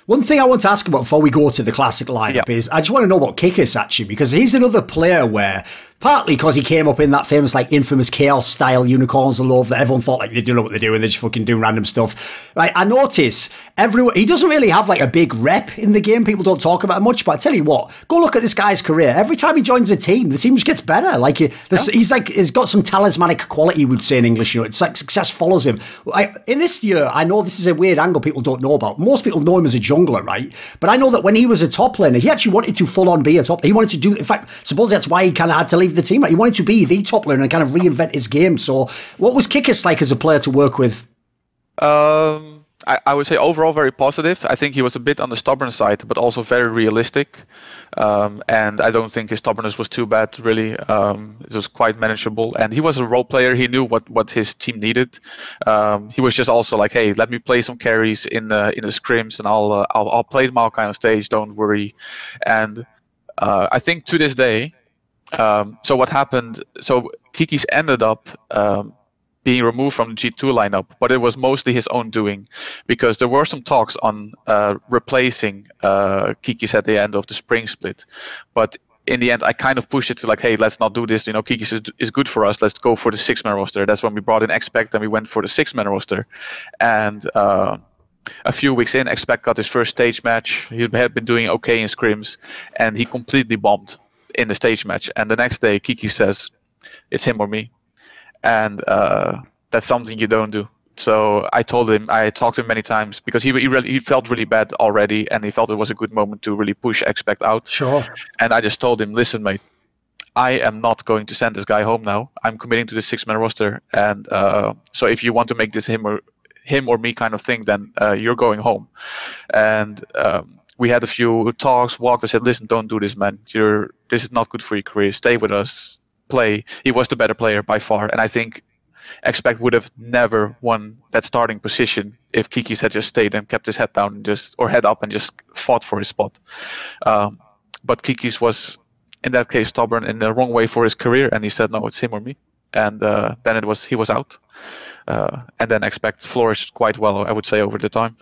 One thing I want to ask about before we go to the classic lineup is I just want to know about Kikis actually, because he's another player where partly because he came up in that famous like infamous chaos style unicorns of love that everyone thought like they don't know what they're doing, they're just fucking doing random stuff. Right? I notice he doesn't really have like a big rep in the game. People don't talk about it much, but I tell you what, go look at this guy's career. Every time he joins a team, the team just gets better. Like he's got some talismanic quality, we'd say in English. You know, it's like success follows him. In this year, I know this is a weird angle people don't know about. Most people know him as a jungler, right? But I know that when he was a top laner, he actually wanted to full on be a top. He wanted to do. In fact, supposedly that's why he kind of had to leave the team. Like, he wanted to be the top laner and kind of reinvent his game. So, what was Kikis like as a player to work with? I would say overall very positive. I think he was a bit on the stubborn side, but also very realistic. And I don't think his stubbornness was too bad, really. It was quite manageable. And he was a role player. He knew what his team needed. He was just also like, hey, let me play some carries in the scrims, and I'll play my kind of stage. Don't worry. And I think to this day, so what happened? So Kikis ended up being removed from the G2 lineup, but it was mostly his own doing, because there were some talks on replacing Kikis at the end of the spring split. But in the end, I kind of pushed it to like, hey, let's not do this. You know, Kikis is good for us. Let's go for the 6-man roster. That's when we brought in Expect, and we went for the 6-man roster. And a few weeks in, Expect got his first stage match. He had been doing okay in scrims, and he completely bombed in the stage match. And the next day, Kikis says, it's him or me. And that's something you don't do. So I talked to him many times, because he felt really bad already, and he felt it was a good moment to really push Expect out. Sure. And I just told him, listen, mate, I am not going to send this guy home now. I'm committing to the 6-man roster, and so if you want to make this him or me kind of thing, then you're going home. And we had a few talks, walked. I said, listen, don't do this, man. This is not good for your career. Stay with us. Play. He was the better player by far, and I think Expect would have never won that starting position if Kikis had just stayed and kept his head down and head up and just fought for his spot. But Kikis was in that case stubborn in the wrong way for his career, and he said, no, it's him or me. And then he was out. And then Expect flourished quite well, I would say, over the time.